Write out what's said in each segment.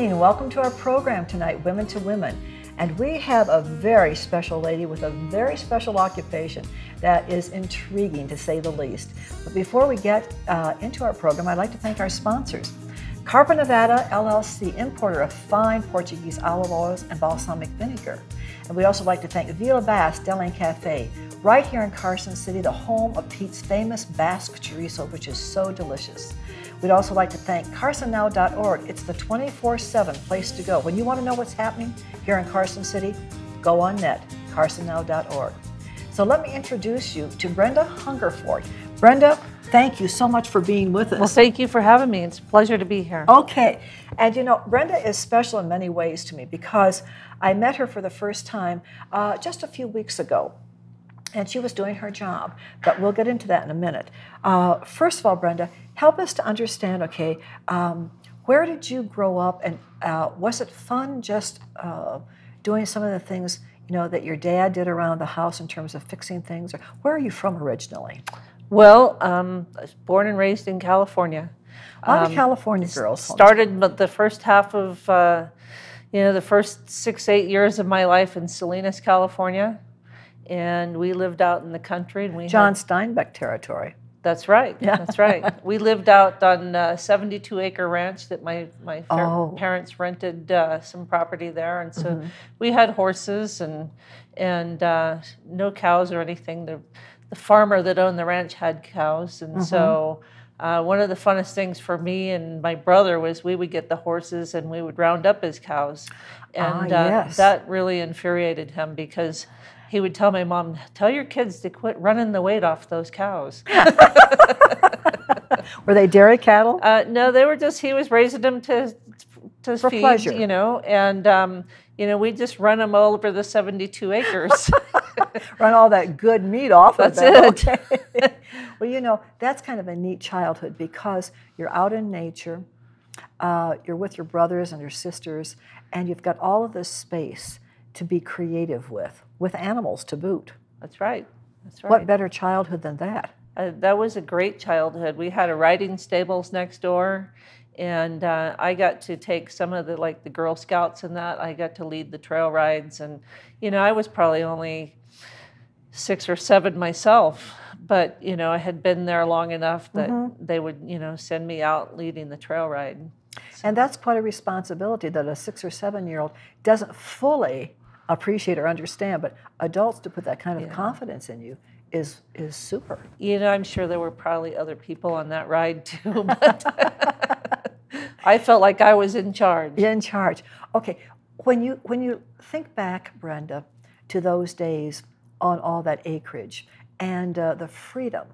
evening. Welcome to our program tonight, Women to Women. And we have a very special lady with a very special occupation that is intriguing, to say the least. But before we get into our program, I'd like to thank our sponsors. Carpa Nevada LLC, importer of fine Portuguese olive oils and balsamic vinegar. And we'd also like to thank Vila Bass Deli Cafe, right here in Carson City, the home of Pete's famous Basque chorizo, which is so delicious. We'd also like to thank carsonnow.org. It's the 24/7 place to go. When you want to know what's happening here in Carson City, go on net, carsonnow.org. So let me introduce you to Brenda Hungerford. Brenda, thank you so much for being with us. Well, thank you for having me. It's a pleasure to be here. Okay. And you know, Brenda is special in many ways to me because I met her for the first time just a few weeks ago. And she was doing her job, but we'll get into that in a minute. First of all, Brenda, help us to understand, okay, where did you grow up, and was it fun just doing some of the things, you know, that your dad did around the house in terms of fixing things? Or where are you from originally? Well, I was born and raised in California. A lot of California girls. Started the first half of, the first 6-8 years of my life in Salinas, California. And we lived out in the country. And John Steinbeck territory. That's right. Yeah. That's right. We lived out on a 72-acre ranch that my parents rented some property there, and so we had horses and no cows or anything. The farmer that owned the ranch had cows, and so one of the funnest things for me and my brother was we would get the horses and we would round up his cows, and that really infuriated him because he would tell my mom, "Tell your kids to quit running the weight off those cows." Were they dairy cattle? No, they were just, he was raising them to for feed, pleasure. you know, and, we just run them all over the 72 acres. Run all that good meat off That's of them. it. Okay. Well, you know, that's kind of a neat childhood because you're out in nature, you're with your brothers and your sisters, and you've got all of this space to be creative with animals to boot. That's right. That's right. What better childhood than that? That was a great childhood. We had a riding stables next door, and I got to take some of the Girl Scouts and that. I got to lead the trail rides, and I was probably only 6 or 7 myself, but I had been there long enough that they would send me out leading the trail ride. So. And that's quite a responsibility that a 6 or 7-year-old doesn't fully appreciate or understand, but adults to put that kind of confidence in you is super. I'm sure there were probably other people on that ride too, but I felt like I was in charge. In charge. Okay, when you think back, Brenda, to those days on all that acreage and the freedom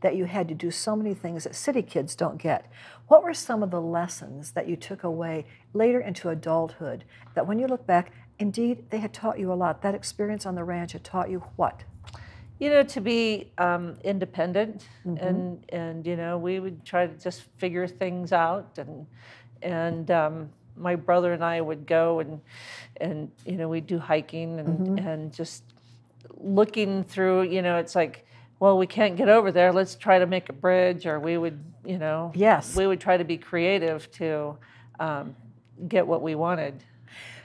that you had to do so many things that city kids don't get, what were some of the lessons that you took away later into adulthood that when you look back, indeed, they had taught you a lot? That experience on the ranch had taught you what? To be independent, and we would try to just figure things out, and my brother and I would go and we'd do hiking and just looking through. It's like, well, we can't get over there. Let's try to make a bridge, or we would we would try to be creative to get what we wanted.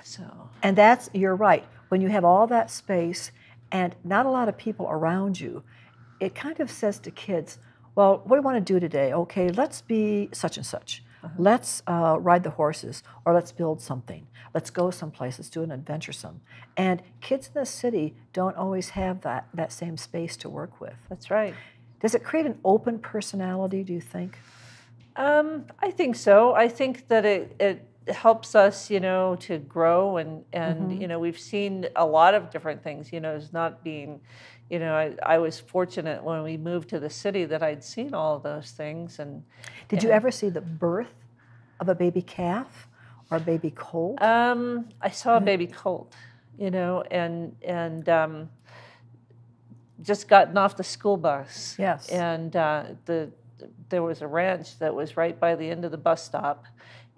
So. And you're right. When you have all that space and not a lot of people around you, it kind of says to kids, well, what do you want to do today? Okay, let's be such and such. Let's ride the horses, or let's build something. Let's go someplace. Let's do an adventuresome. And kids in the city don't always have that same space to work with. That's right. Does it create an open personality, do you think? I think so. I think that it helps us, to grow, and we've seen a lot of different things. As not being, I was fortunate when we moved to the city that I'd seen all of those things. And did you ever see the birth of a baby calf or a baby colt? I saw a baby colt, and just gotten off the school bus. Yes. And there was a ranch that was right by the end of the bus stop.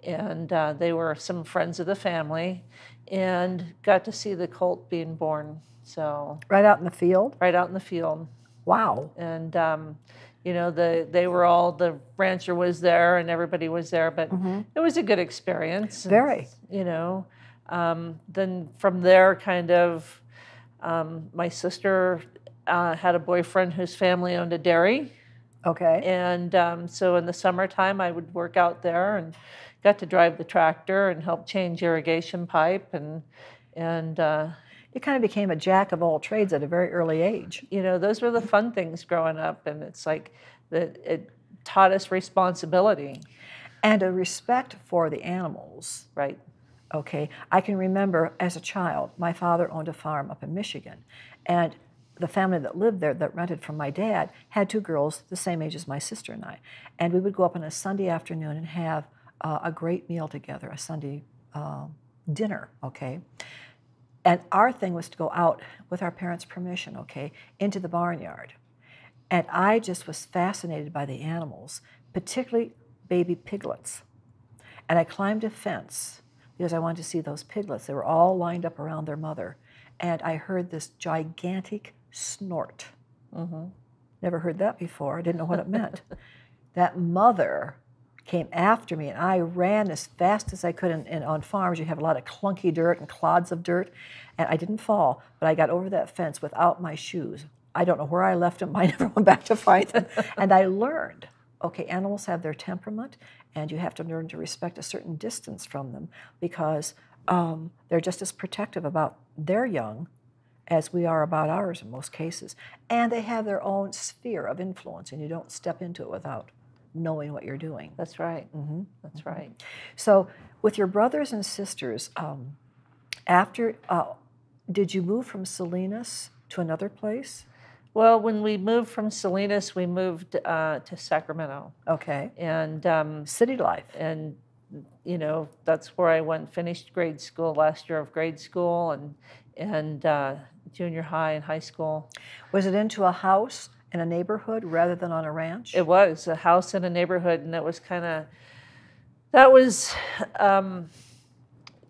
And they were some friends of the family, and got to see the colt being born. So right out in the field? Right out in the field. Wow. And you know, they were all, the rancher was there and everybody was there, but it was a good experience. Very. You know, then from there, kind of, my sister had a boyfriend whose family owned a dairy. Okay. And so in the summertime, I would work out there and got to drive the tractor and help change irrigation pipe. And you kind of became a jack of all trades at a very early age. you know, those were the fun things growing up. And it's like that it taught us responsibility. And a respect for the animals. Right. Okay. I can remember as a child, my father owned a farm up in Michigan. And the family that lived there, that rented from my dad, had 2 girls the same age as my sister and I. And we would go up on a Sunday afternoon and have a great meal together, a Sunday dinner, okay? And our thing was to go out, with our parents' permission, okay, into the barnyard. And I just was fascinated by the animals, particularly baby piglets. And I climbed a fence because I wanted to see those piglets. They were all lined up around their mother. And I heard this gigantic snort. Never heard that before. I didn't know what it meant. That mother came after me, and I ran as fast as I could. And on farms, you have a lot of clunky dirt and clods of dirt. And I didn't fall, but I got over that fence without my shoes. I don't know where I left them. I never went back to find them. And I learned, okay, animals have their temperament, and you have to learn to respect a certain distance from them because they're just as protective about their young as we are about ours in most cases. And they have their own sphere of influence, and you don't step into it without knowing what you're doing. That's right. That's right. So with your brothers and sisters, did you move from Salinas to another place? Well, when we moved from Salinas, we moved to Sacramento. Okay. And city life. And you know, that's where I finished grade school, last year of grade school, and junior high and high school. Was it into a house in a neighborhood rather than on a ranch? It was a house in a neighborhood, and that was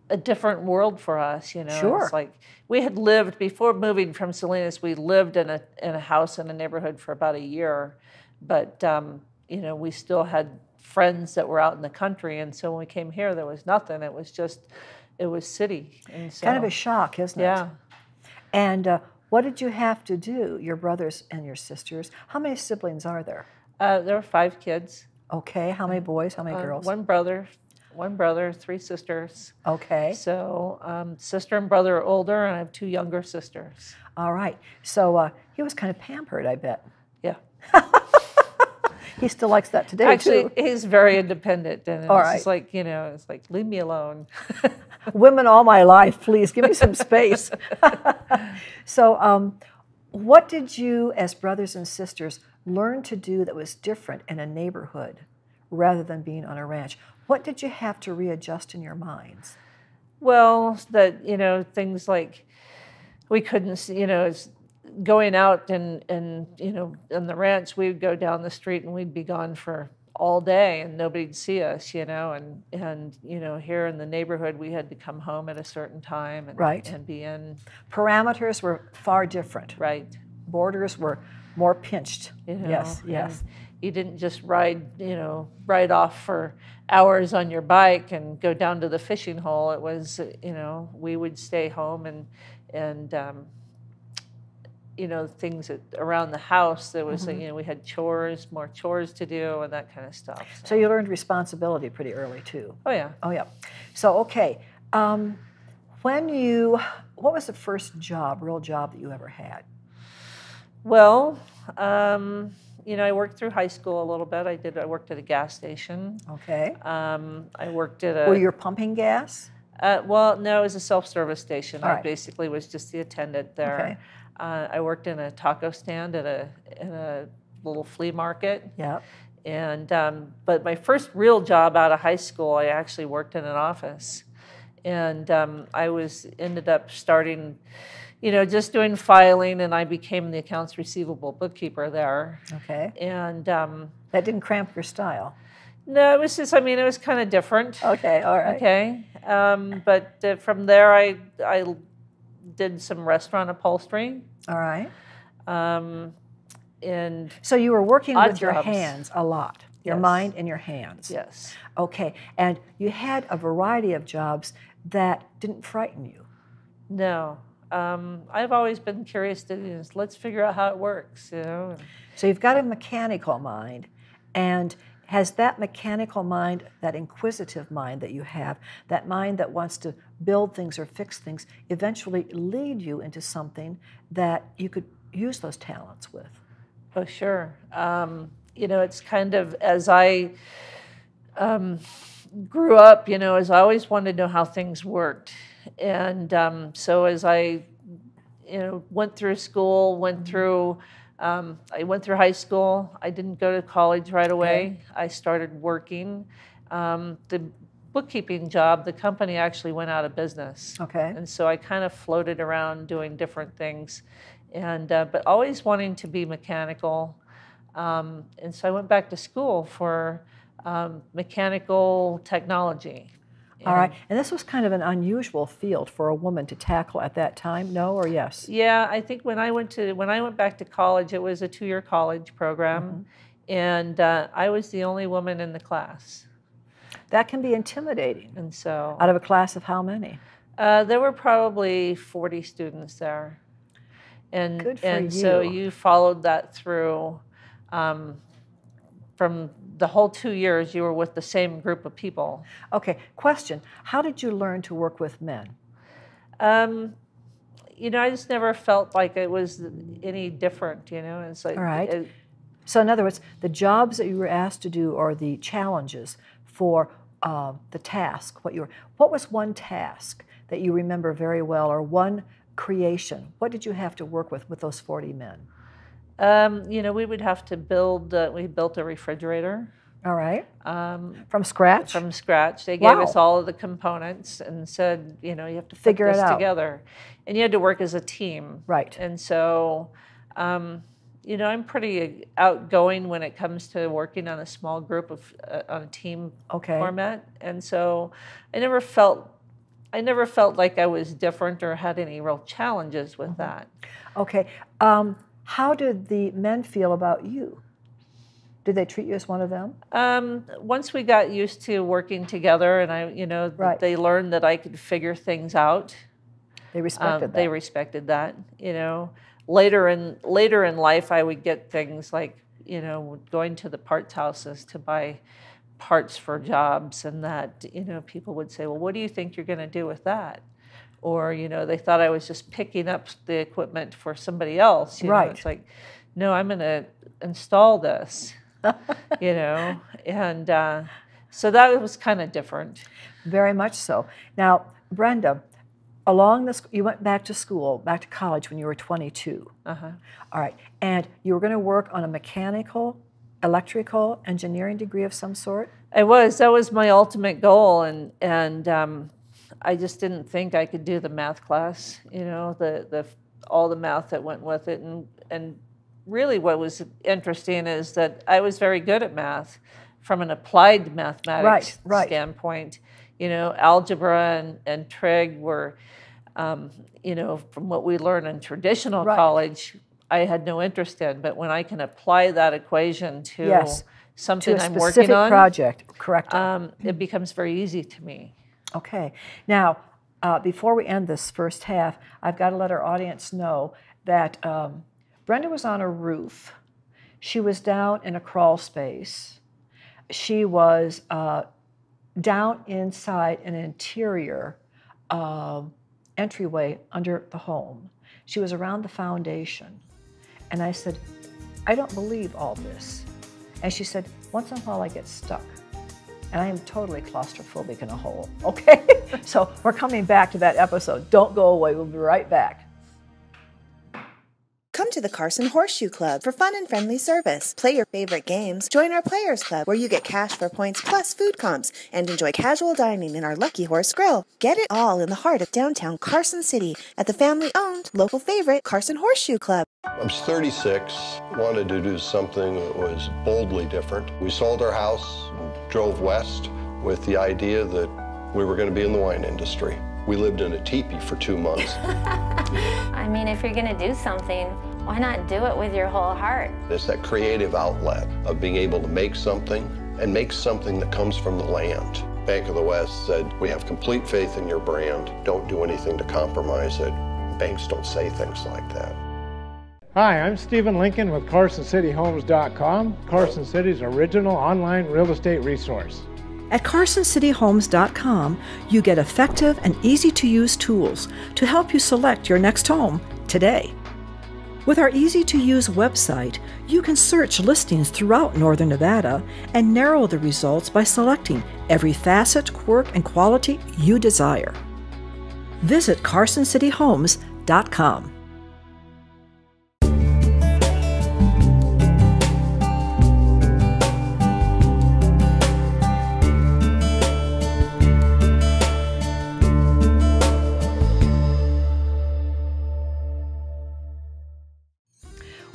a different world for us, you know. Sure. It's like we had lived, before moving from Salinas, we lived in a house in a neighborhood for about a year, but you know, we still had friends that were out in the country, and so when we came here, there was nothing. It was city. And so, kind of a shock, isn't it? Yeah. And what did you have to do, your brothers and your sisters? How many siblings are there? There were 5 kids. Okay. How many boys? How many girls? One brother, 3 sisters. Okay. So sister and brother are older, and I have 2 younger sisters. All right. So he was kind of pampered, I bet. Yeah. He still likes that today, Actually, too. He's very independent, and All it's right. just like, you know, it's like, leave me alone. Women all my life, please, give me some space. So what did you, as brothers and sisters, learn to do that was different in a neighborhood rather than being on a ranch? What did you have to readjust in your minds? Well, that, you know, things like we couldn't, you know, going out and you know, on the ranch, we'd go down the street and we'd be gone for all day and nobody'd see us, you know, and you know, here in the neighborhood, we had to come home at a certain time and, right. and be in. Parameters were far different. Right. Borders were more pinched. You know, yes. You didn't just ride off for hours on your bike and go down to the fishing hole. It was, you know, we would stay home and you know, things around the house. There was, you know, we had more chores to do and that kind of stuff. So you learned responsibility pretty early too. Oh yeah. Oh yeah. So okay, what was the first real job that you ever had? Well, you know, I worked through high school a little bit. I worked at a gas station. Okay. I worked at a. Were you pumping gas? Well, no, it was a self-service station. All right. I basically was just the attendant there. Okay. I worked in a taco stand in a little flea market. Yeah. And but my first real job out of high school, I actually worked in an office, and I ended up starting, you know, just doing filing, and I became the accounts receivable bookkeeper there. Okay. And that didn't cramp your style. No, it was just, I mean, it was kind of different. Okay. All right. Okay. But from there, I did some restaurant upholstery. All right. So you were working with your jobs. hands a lot, your Yes. mind and your hands. Yes. Okay, and you had a variety of jobs that didn't frighten you. No. I've always been curious to, let's figure out how it works, So you've got a mechanical mind, and has that mechanical mind, that inquisitive mind that you have, that mind that wants to build things or fix things, eventually lead you into something that you could use those talents with? Oh, sure. It's kind of, as I grew up, as I always wanted to know how things worked. And so as I, went through school, I went through high school. I didn't go to college right away. I started working. The bookkeeping job, the company actually went out of business. Okay. And so I kind of floated around doing different things, and but always wanting to be mechanical. And so I went back to school for mechanical technology. All right, and this was kind of an unusual field for a woman to tackle at that time, no or yes? Yeah, I think when I went back to college, it was a 2-year college program, and I was the only woman in the class. That can be intimidating. And so, out of a class of how many? There were probably 40 students there, and Good for you. So you followed that through. From the whole 2 years, you were with the same group of people. Okay, question. How did you learn to work with men? I just never felt like it was any different, It's like, all right. So in other words, the jobs that you were asked to do, or the challenges for the task, what was one task that you remember very well, or one creation? What did you have to work with those 40 men? We would have to build, we built a refrigerator. All right. From scratch? From scratch. They gave us all of the components and said, you have to figure this together. And you had to work as a team. Right. And so, I'm pretty outgoing when it comes to working on a small group on a team format. And so I never felt like I was different or had any real challenges with that. Okay. How did the men feel about you? Did they treat you as one of them? Once we got used to working together, and they learned that I could figure things out. They respected that. They respected that. Later in life, I would get things like, going to the parts houses to buy parts for jobs, and that, people would say, well, what do you think you're going to do with that? Or, they thought I was just picking up the equipment for somebody else. Right. It's like, no, I'm going to install this, And so that was kind of different. Very much so. Now, Brenda, you went back to school, back to college when you were 22. All right. And you were going to work on a mechanical, electrical, engineering degree of some sort? That was my ultimate goal. And I just didn't think I could do the math class, all the math that went with it. And really what was interesting is that I was very good at math from an applied mathematics standpoint. Algebra and trig were, from what we learn in traditional college, I had no interest in. But when I can apply that equation to something I'm working on, project, correct? It becomes very easy to me. Okay. Now, before we end this first half, I've got to let our audience know that Brenda was on a roof. She was down in a crawl space. She was down inside an interior entryway under the home. She was around the foundation. And I said, I don't believe all this. And she said, once in a while I get stuck. And I am totally claustrophobic in a hole, okay? So we're coming back to that episode. Don't go away. We'll be right back. Come to the Carson Horseshoe Club for fun and friendly service. Play your favorite games. Join our Players Club, where you get cash for points plus food comps, and enjoy casual dining in our Lucky Horse Grill. Get it all in the heart of downtown Carson City at the family-owned, local favorite Carson Horseshoe Club. I was 36, wanted to do something that was boldly different. We sold our house and drove west with the idea that we were going to be in the wine industry. We lived in a teepee for 2 months. I mean, if you're going to do something, Why not do it with your whole heart? It's that creative outlet of being able to make something and make something that comes from the land. Bank of the West said, we have complete faith in your brand. Don't do anything to compromise it. Banks don't say things like that. Hi, I'm Stephen Lincoln with CarsonCityHomes.com, Carson City's original online real estate resource. At CarsonCityHomes.com, you get effective and easy-to-use tools to help you select your next home today. With our easy-to-use website, you can search listings throughout Northern Nevada and narrow the results by selecting every facet, quirk, and quality you desire. Visit CarsonCityHomes.com.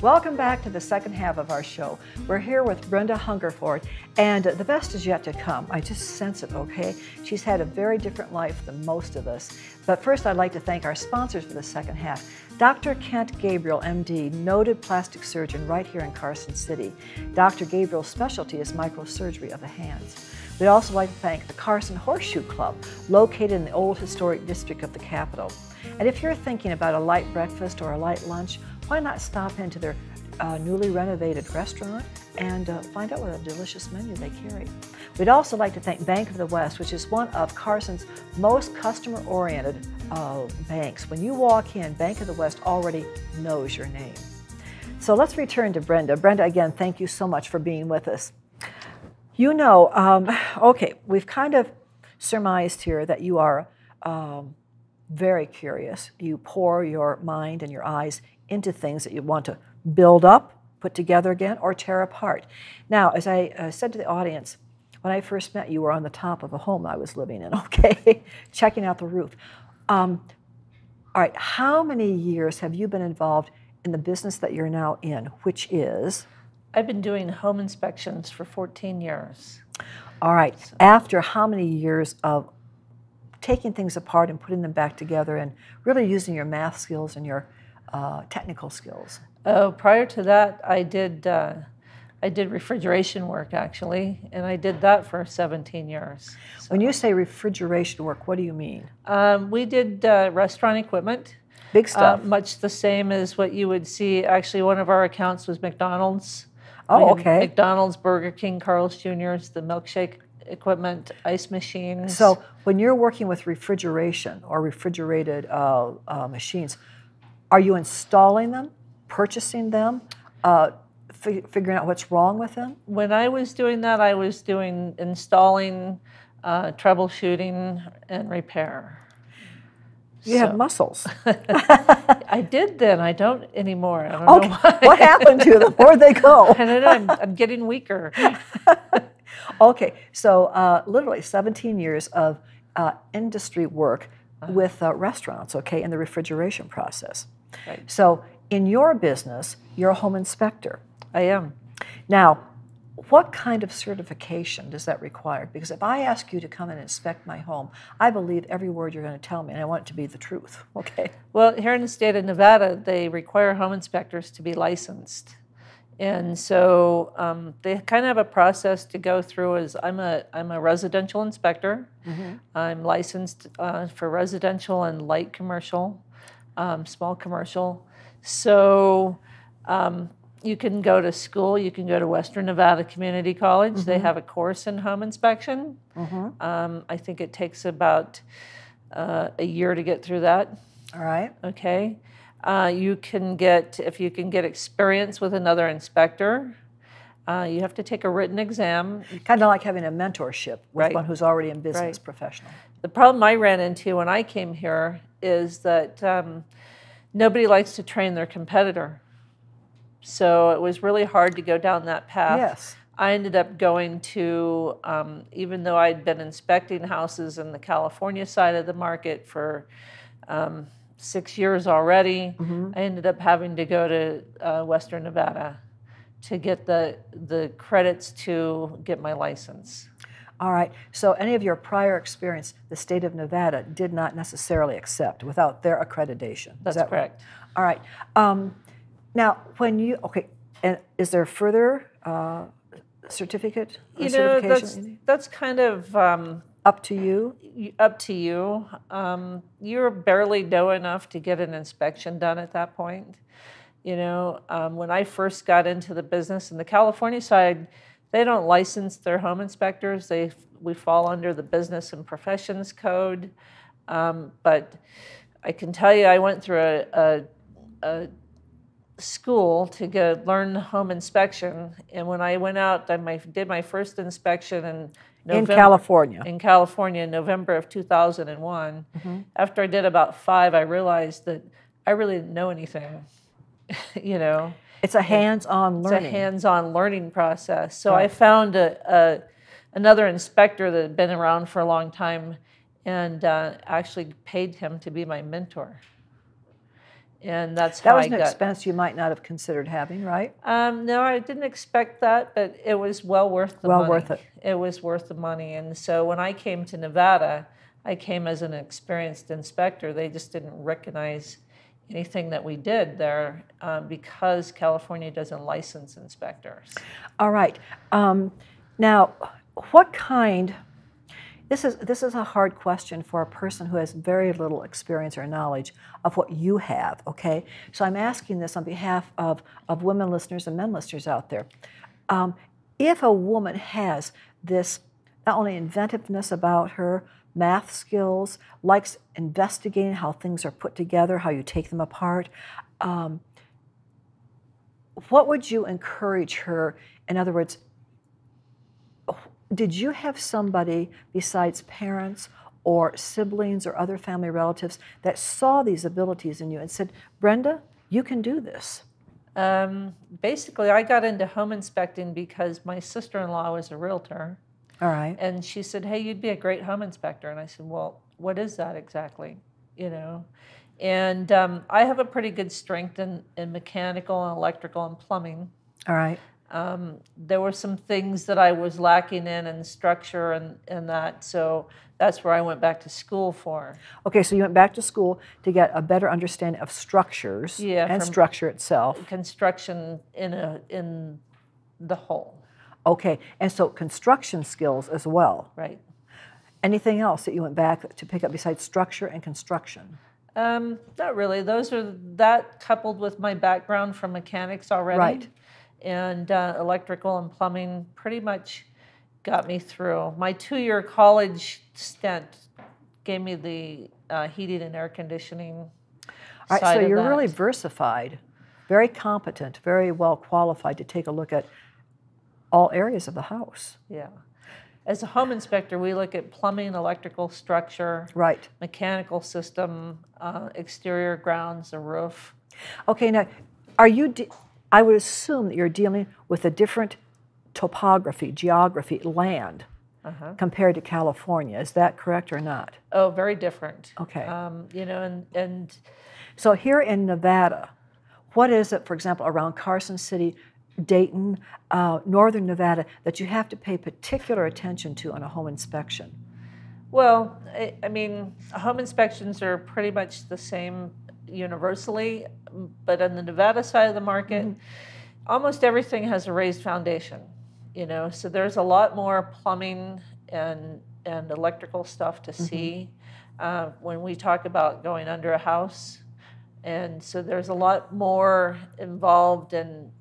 Welcome back to the second half of our show. We're here with Brenda Hungerford, and the best is yet to come. I just sense it, okay? She's had a very different life than most of us. But first, I'd like to thank our sponsors for the second half. Dr. Kent Gabriel, MD, noted plastic surgeon right here in Carson City. Dr. Gabriel's specialty is microsurgery of the hands. We'd also like to thank the Carson Horseshoe Club, located in the old historic district of the Capitol. And if you're thinking about a light breakfast or a light lunch, why not stop into their newly renovated restaurant and find out what a delicious menu they carry. We'd also like to thank Bank of the West, which is one of Carson's most customer-oriented banks. When you walk in, Bank of the West already knows your name. So let's return to Brenda. Brenda, again, thank you so much for being with us. You know, okay, we've kind of surmised here that you are very curious. You pour your mind and your eyes into things that you want to build up, put together again, or tear apart. Now, as I said to the audience, when I first met you were on the top of a home I was living in, okay, checking out the roof. All right, how many years have you been involved in the business that you're now in, which is? I've been doing home inspections for 14 years. All right, so. After how many years of taking things apart and putting them back together and really using your math skills and your technical skills? Oh, prior to that, I did refrigeration work, actually, and I did that for 17 years. So. When you say refrigeration work, what do you mean? We did restaurant equipment. Big stuff. Much the same as what you would see. Actually, one of our accounts was McDonald's. Oh, okay. McDonald's, Burger King, Carl's Jr.'s, the milkshake equipment, ice machines. So when you're working with refrigeration or refrigerated machines, are you installing them, purchasing them, figuring out what's wrong with them? When I was doing that, I was doing installing, troubleshooting, and repair. You have muscles. I did then. I don't anymore. I don't know why. What happened to them? Where'd they go? I don't know. I'm getting weaker. Okay, so literally 17 years of industry work with restaurants, okay, in the refrigeration process. Right. So in your business, you're a home inspector. I am. Now, what kind of certification does that require? Because if I ask you to come and inspect my home, I believe every word you're going to tell me, and I want it to be the truth, okay? Well, here in the state of Nevada, they require home inspectors to be licensed. And so they kind of have a process to go through. As I'm a residential inspector. Mm-hmm. I'm licensed for residential and light commercial, small commercial. So you can go to school. You can go to Western Nevada Community College. Mm-hmm. They have a course in home inspection. Mm-hmm. I think it takes about a year to get through that. All right. Okay. You can get, if you can get experience with another inspector, you have to take a written exam. Kind of like having a mentorship with one who's already in business, professional. The problem I ran into when I came here is that nobody likes to train their competitor. So it was really hard to go down that path. Yes. I ended up going to, even though I'd been inspecting houses in the California side of the market for 6 years already, mm-hmm. I ended up having to go to Western Nevada to get the credits to get my license. All right. So any of your prior experience, the state of Nevada did not necessarily accept without their accreditation. That's correct. Right? All right. Now, when you, and is there further certificate or You know, certification? that's kind of Up to you? Up to you. You barely know enough to get an inspection done at that point. You know, when I first got into the business, in the California side, they don't license their home inspectors. We fall under the Business and Professions Code. But I can tell you, I went through a school to learn home inspection, and when I went out, I did my first inspection in California. In California, in November of 2001. After I did about 5, I realized that I really didn't know anything. You know, it's a hands-on learning. It's a hands-on learning process. So I found another inspector that had been around for a long time, and actually paid him to be my mentor. And that's how I got. That was an expense you might not have considered having, right? No, I didn't expect that, but it was well worth the money. Well worth it. It was worth the money. And so when I came to Nevada, I came as an experienced inspector. They just didn't recognize anything that we did there because California doesn't license inspectors. All right. Now, what kind... This is a hard question for a person who has very little experience or knowledge of what you have, okay? So I'm asking this on behalf of women listeners and men listeners out there. If a woman has this, not only inventiveness about her, math skills, likes investigating how things are put together, how you take them apart, what would you encourage her? In other words, did you have somebody besides parents or siblings or other family relatives that saw these abilities in you and said, Brenda, you can do this? Basically, I got into home inspecting because my sister-in-law was a realtor. All right. And she said, hey, you'd be a great home inspector. And I said, well, what is that exactly? You know? And I have a pretty good strength in mechanical and electrical and plumbing. All right. There were some things that I was lacking in structure and that, so that's where I went back to school for. Okay, so you went back to school to get a better understanding of structures and structure itself. Construction in the whole. Okay, and so construction skills as well. Right. Anything else that you went back to pick up besides structure and construction? Not really. Those are that coupled with my background from mechanics already. Right. And electrical and plumbing pretty much got me through. My 2-year college stint gave me the heating and air conditioning All right, side so of you're that. really versatile, very competent, very well qualified to take a look at all areas of the house. Yeah. As a home inspector, we look at plumbing, electrical structure, right, mechanical system, exterior grounds, the roof. Okay, now, are you... I would assume that you're dealing with a different topography, geography, land, compared to California. Is that correct or not? Oh, very different. Okay. You know, and so here in Nevada, what is it, for example, around Carson City, Dayton, northern Nevada, that you have to pay particular attention to on a home inspection? Well, I mean, home inspections are pretty much the same universally, but on the Nevada side of the market, almost everything has a raised foundation, you know, so there's a lot more plumbing and electrical stuff to see when we talk about going under a house, and so there's a lot more involved in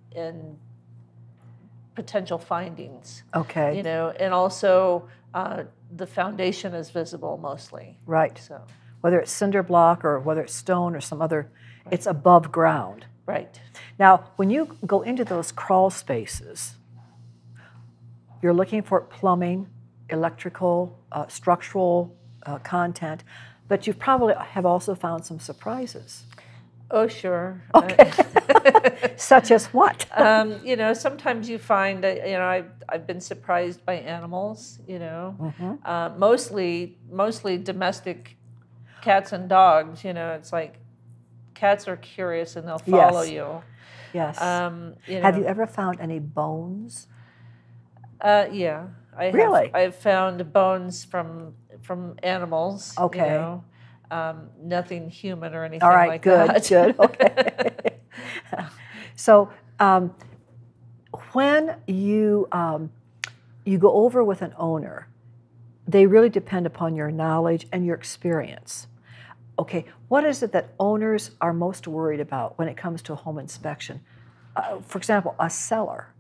potential findings. Okay. You know, and also the foundation is visible mostly. Right. So whether it's cinder block or whether it's stone or some other, it's above ground. Right. Now, when you go into those crawl spaces, you're looking for plumbing, electrical, structural content, but you probably have also found some surprises. Oh, sure. Okay. Such as what? You know, sometimes you find, you know, I've been surprised by animals, you know, mostly domestic cats and dogs. You know, it's like cats are curious and they'll follow you. Yes. You know. Have you ever found any bones? Yeah. Really? I've found bones from animals. Okay. You know. Nothing human or anything All right, like good, that. good, okay. So when you go over with an owner, they really depend upon your knowledge and your experience. Okay, what is it that owners are most worried about when it comes to a home inspection? For example, a seller,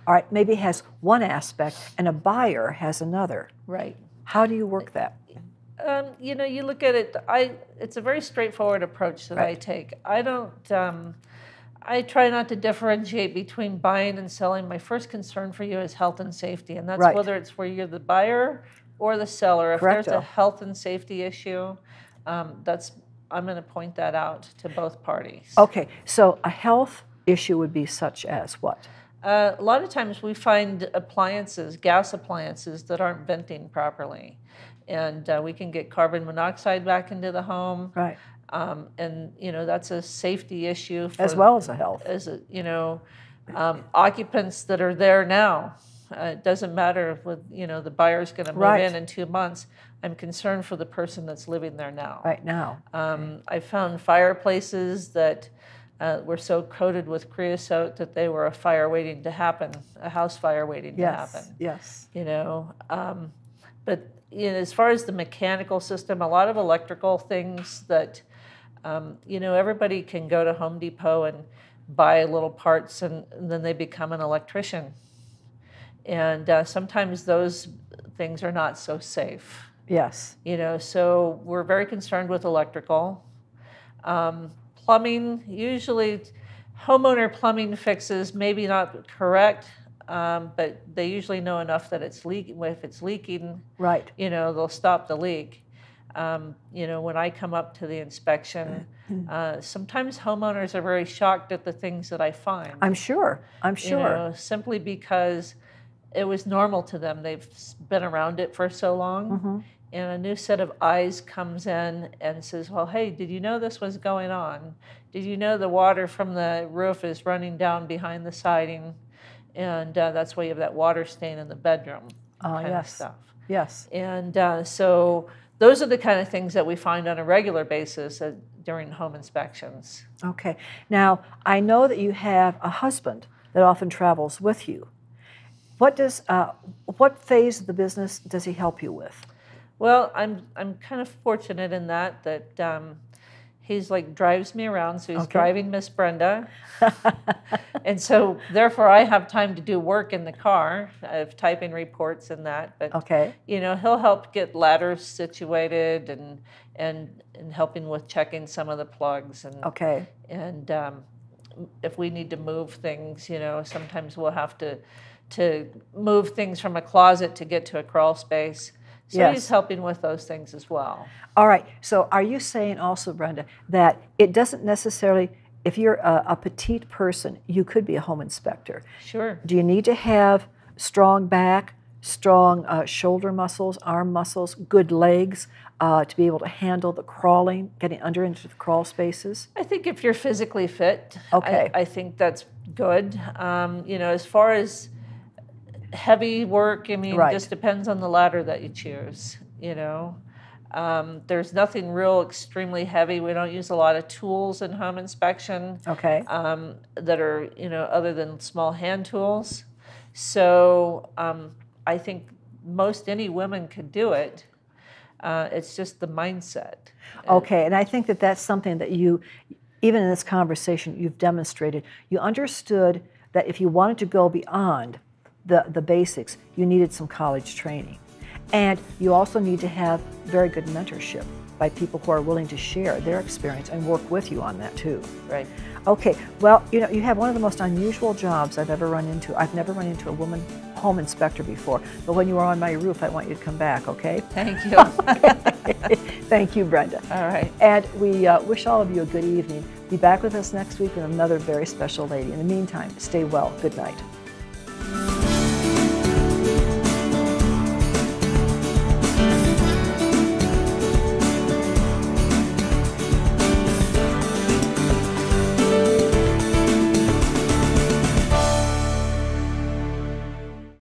all right, maybe has one aspect and a buyer has another. Right. How do you work that? You know, you look at it, it's a very straightforward approach that I take. I don't, I try not to differentiate between buying and selling. My first concern for you is health and safety, and that's whether it's where you're the buyer or the seller. If there's a health and safety issue, I'm going to point that out to both parties. Okay, so a health issue would be such as what? A lot of times we find appliances, gas appliances, that aren't venting properly. And we can get carbon monoxide back into the home. Right. And, you know, that's a safety issue. As well as a health. You know, occupants that are there now. It doesn't matter if, you know, the buyer's going to move in 2 months. I'm concerned for the person that's living there now. Right now. I found fireplaces that were so coated with creosote that they were a fire waiting to happen, a house fire waiting to happen. Yes. You know, but you know, as far as the mechanical system, a lot of electrical things that, you know, everybody can go to Home Depot and buy little parts and then they become an electrician. And sometimes those things are not so safe. Yes. You know, so we're very concerned with electrical. Plumbing, usually homeowner plumbing fixes, maybe not correct, but they usually know enough that it's leaking. If it's leaking, you know, they'll stop the leak. You know, when I come up to the inspection, sometimes homeowners are very shocked at the things that I find. I'm sure. You know, simply because it was normal to them. They've been around it for so long. And a new set of eyes comes in and says, well, hey, did you know this was going on? Did you know the water from the roof is running down behind the siding? And that's why you have that water stain in the bedroom kind of stuff. Yes. And so those are the kind of things that we find on a regular basis during home inspections. Okay. Now, I know that you have a husband that often travels with you. What phase of the business does he help you with? Well, I'm kind of fortunate in that he's like drives me around, so he's driving Miss Brenda, and so therefore I have time to do work in the car of typing reports and that. But you know, he'll help get ladders situated and helping with checking some of the plugs and and if we need to move things, you know, sometimes we'll have to move things from a closet to get to a crawl space. So he's helping with those things as well. All right. So are you saying also, Brenda, that it doesn't necessarily, if you're a petite person, you could be a home inspector? Sure. Do you need to have strong back, strong shoulder muscles, arm muscles, good legs to be able to handle the crawling, getting under into the crawl spaces? I think if you're physically fit, I think that's good. You know, as far as heavy work, I mean, just depends on the ladder that you choose, you know. There's nothing real extremely heavy. We don't use a lot of tools in home inspection that are, you know, other than small hand tools. So I think most any women could do it. It's just the mindset. Okay, and I think that that's something that you, even in this conversation, you've demonstrated. You understood that if you wanted to go beyond the basics, you needed some college training. And you also need to have very good mentorship by people who are willing to share their experience and work with you on that too. Right. Okay, well, you know, you have one of the most unusual jobs I've ever run into. I've never run into a woman home inspector before, but when you are on my roof, I want you to come back, okay? Thank you. Thank you, Brenda. All right. And we wish all of you a good evening. Be back with us next week with another very special lady. In the meantime, stay well. Good night.